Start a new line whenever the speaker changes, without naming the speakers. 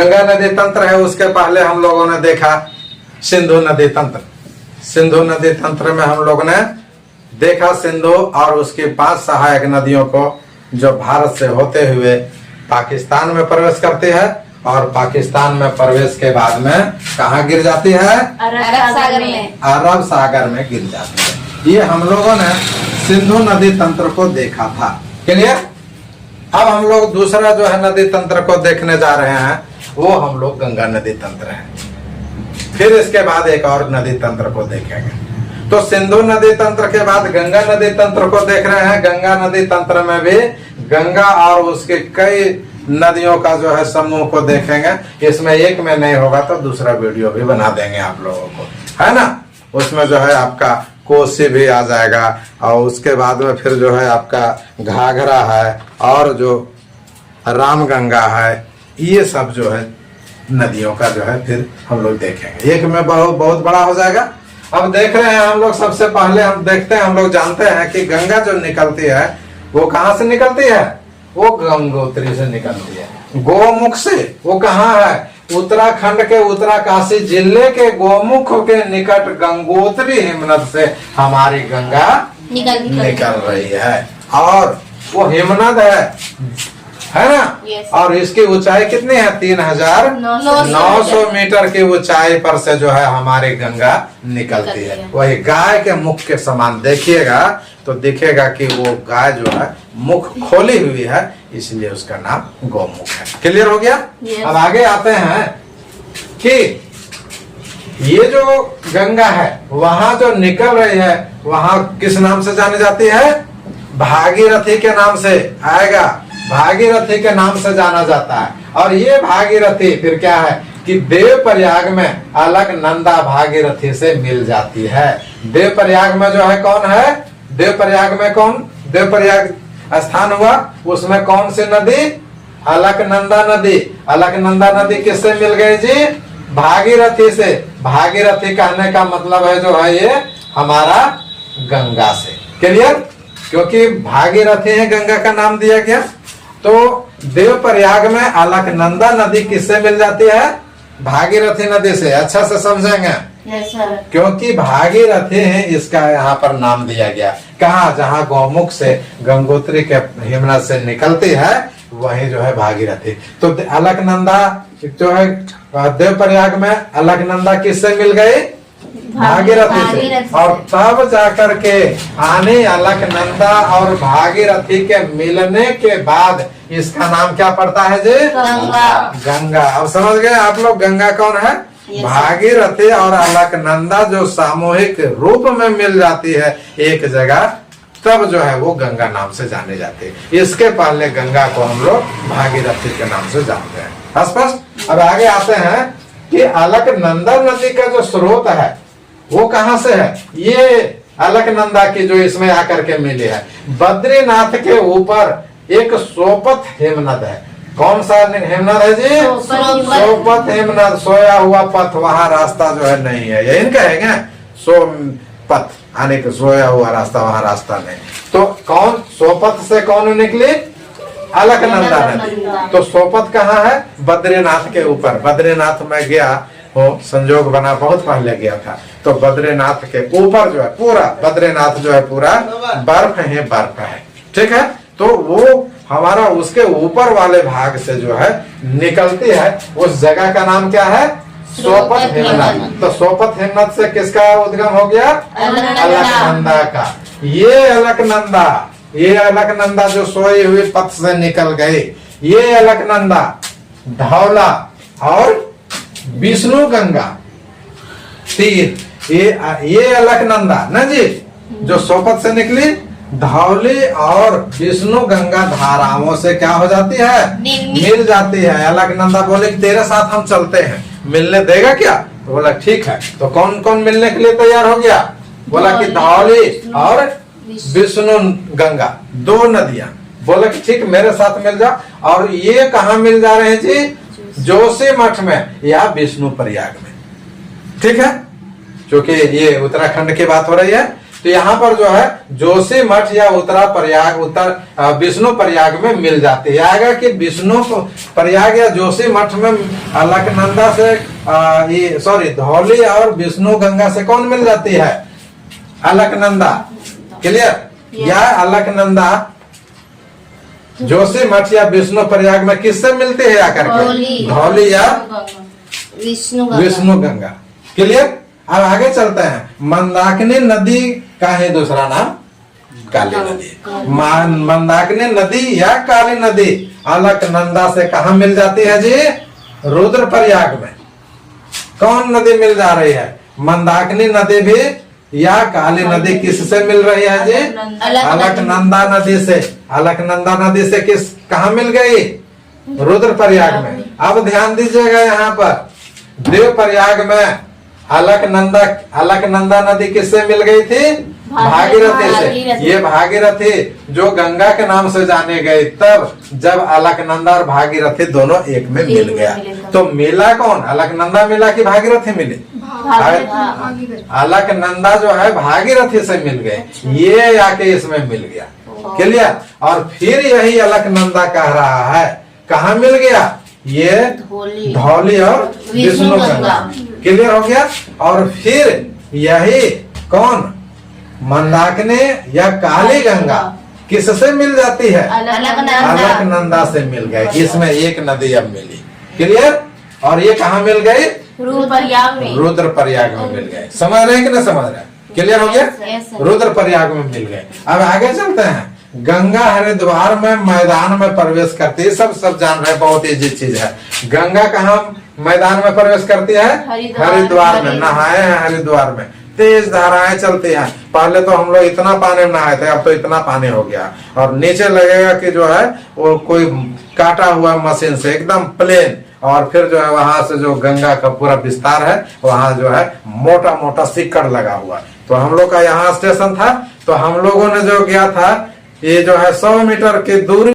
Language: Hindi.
गंगा नदी तंत्र है, उसके पहले हम लोगों ने देखा सिंधु नदी तंत्र। सिंधु नदी तंत्र में हम लोगों ने देखा सिंधु और उसकी 5 सहायक नदियों को, जो भारत से होते हुए पाकिस्तान में प्रवेश करती है और पाकिस्तान में प्रवेश के बाद में कहाँ गिर जाती है?
अरब सागर में।
अरब सागर में गिर जाती है। ये हम लोगों ने सिंधु नदी तंत्र को देखा था। क्लियर? अब हम लोग दूसरा जो है नदी तंत्र को देखने जा रहे हैं, वो हम लोग गंगा नदी तंत्र है। फिर इसके बाद एक और नदी तंत्र को देखेंगे। तो सिंधु नदी तंत्र के बाद गंगा नदी तंत्र को देख रहे हैं। गंगा नदी तंत्र में भी गंगा और उसके कई नदियों का जो है समूह को देखेंगे। इसमें एक में नहीं होगा तो दूसरा वीडियो भी बना देंगे आप लोगों को, है ना। उसमें जो है आपका कोसी भी आ जाएगा और उसके बाद में फिर जो है आपका घाघरा है और जो रामगंगा है, ये सब जो है नदियों का जो है फिर हम लोग देखेंगे। एक में बहुत बड़ा हो जाएगा। अब देख रहे हैं हम लोग, सबसे पहले हम देखते हैं, हम लोग जानते हैं कि गंगा जो निकलती है वो कहाँ से निकलती है? वो गंगोत्री से निकलती है, गोमुख से। वो कहाँ है? उत्तराखंड के उत्तराकाशी जिले के गोमुख के निकट गंगोत्री हिमनद से हमारी गंगा निकल रही है। और वो हिमनद है ना। और इसकी ऊंचाई कितनी है? 3900 मीटर की ऊंचाई पर से जो है हमारी गंगा निकलती है। वही गाय के मुख के समान देखिएगा तो दिखेगा कि वो गाय जो है मुख खोली हुई है, इसलिए उसका नाम गौमुख है। क्लियर हो गया? अब आगे आते हैं कि ये जो गंगा है वहां जो निकल रही है, वहां किस नाम से जानी जाती है? भागीरथी के नाम से आएगा। भागीरथी के नाम से जाना जाता है। और ये भागीरथी फिर क्या है कि देवप्रयाग में अलकनंदा भागीरथी से मिल जाती है। देवप्रयाग में जो है कौन है? देवप्रयाग में कौन? देवप्रयाग स्थान हुआ, उसमें कौन सी नदी? अलकनंदा नदी। अलकनंदा नदी किससे मिल गई जी? भागीरथी से। भागीरथी कहने का मतलब है जो है ये हमारा गंगा से। क्लियर? क्योंकि भागीरथी है, गंगा का नाम दिया गया। तो देवप्रयाग में अलकनंदा नदी किससे मिल जाती है? भागीरथी नदी से। अच्छा से समझेंगे? क्योंकि भागीरथी है, इसका यहाँ पर नाम दिया गया। कहाँ? जहाँ गौमुख से गंगोत्री के हिमनद से निकलती है, वही जो है भागीरथी। तो अलकनंदा जो है देवप्रयाग में अलकनंदा किससे मिल गई? भागीरथी से। और तब जाकर के आने अलकनंदा और भागीरथी के मिलने के बाद इसका नाम क्या पड़ता है जी? गंगा। अब समझ गए आप लोग गंगा कौन है? भागीरथी और अलकनंदा जो सामूहिक रूप में मिल जाती है एक जगह, तब जो है वो गंगा नाम से जाने जाती है। इसके पहले गंगा को हम लोग भागीरथी के नाम से जानते हैं। स्पष्ट? अब आगे आते हैं कि अलकनंदा नदी का जो स्रोत है वो कहाँ से है? ये अलकनंदा की जो इसमें आकर के मिली है, बद्रीनाथ के ऊपर एक सोपत हिमनद है। कौन सा हिमनद है जी? सोपत हिमनद। सोया हुआ पथ, वहां रास्ता जो है नहीं है, यही कहेंगे सोपत, यानी कि सोया हुआ रास्ता, वहां रास्ता नहीं। तो कौन सोपत से कौन निकली? अलकनंदा नदी। तो सोपत कहाँ है? बद्रीनाथ के ऊपर। बद्रीनाथ में गया हो, संजोग बना, बहुत पहले गया था। तो बद्रीनाथ के ऊपर जो है पूरा बद्रीनाथ जो है पूरा बर्फ है, बर्फ है। ठीक है? तो वो हमारा उसके ऊपर वाले भाग से जो है निकलती है। उस जगह का नाम क्या है? सोपत हिमनद। तो सोपत हिमनद से किसका उद्गम हो गया? अलकनंदा का। ये अलकनंदा जो सोई हुई पथ से निकल गई, ये अलकनंदा धौला और विष्णु गंगा तीर, ये अलकनंदा ना जी जो सोपत से निकली, धौली और विष्णु गंगा धाराओं से क्या हो जाती है? मिल जाती है। अलकनंदा बोले कि तेरे साथ हम चलते हैं, मिलने देगा क्या? तो बोला ठीक है। तो कौन कौन मिलने के लिए तैयार हो गया? बोला कि धौली और विष्णु गंगा, 2 नदियां। बोला कि ठीक, मेरे साथ मिल जा। और ये कहाँ मिल जा रहे हैं जी? जोशीमठ में या विष्णु प्रयाग में। ठीक है? क्योंकि ये उत्तराखंड की बात हो रही है। तो यहाँ पर जो है जोशी मठ या उत्तरा प्रयाग उत्तर विष्णु प्रयाग में मिल जाती है। आएगा कि विष्णु प्रयाग या जोशी मठ में अलकनंदा से ये सॉरी धौली और विष्णु गंगा से कौन मिल जाती है? अलकनंदा। क्लियर? या अलकनंदा जोशी मठ या विष्णु प्रयाग में किससे मिलती है आकर के? धौली या विष्णु गंगा। क्लियर? अब आगे चलते हैं। मंदाकिनी नदी का है दूसरा नाम काली नदी। मंदाकिनी नदी या काली नदी अलकनंदा से कहा मिल जाती है जी? रुद्रप्रयाग में। कौन नदी मिल जा रही है? मंदाकिनी नदी भी या काली नदी किससे मिल रही है जी? अलकनंदा नदी से। अलकनंदा नदी से किस कहा मिल गई? रुद्रप्रयाग में। अब ध्यान दीजिएगा यहाँ पर देवप्रयाग में अलकनंदा नदी किससे मिल गई थी? भागीरथी से। ये भागीरथी जो गंगा के नाम से जाने गए, तब जब अलकनंदा और भागीरथी दोनों एक में मिल गया तो मिला कौन? अलकनंदा मिला कि भागीरथी मिली? अलकनंदा जो है भागीरथी से मिल गए, ये आके इसमें मिल गया। क्लियर? और फिर यही अलकनंदा कह रहा है कहाँ मिल गया? ये धौली और विष्णु गंगा। क्लियर हो गया? और फिर यही कौन? मंदाकिनी या काली गंगा किससे मिल जाती है? अलकनंदा से मिल गए। इसमें एक नदी अब मिली। क्लियर? और ये कहाँ मिल गई? रुद्रप्रयाग में मिल गए। समझ रहे हैं कि नहीं समझ रहे? क्लियर हो गया? रुद्रप्रयाग में मिल गए। अब आगे चलते हैं। गंगा हरिद्वार में मैदान में प्रवेश करती है। सब जान रहे, बहुत इजी चीज है। गंगा कहाँ मैदान में प्रवेश करती है? हरिद्वार में। नहाए हैं हरिद्वार में, तेज धाराएं चलती हैं। पहले तो हम लोग इतना पानी में नहाए थे, अब तो इतना पानी हो गया। और नीचे लगेगा कि जो है वो कोई काटा हुआ मशीन से एकदम प्लेन। और फिर जो है वहां से जो गंगा का पूरा विस्तार है, वहां जो है मोटा मोटा सिक्कड़ लगा हुआ। तो हम लोग का यहाँ स्टेशन था, तो हम लोगों ने जो किया था, ये जो है 100 मीटर की दूरी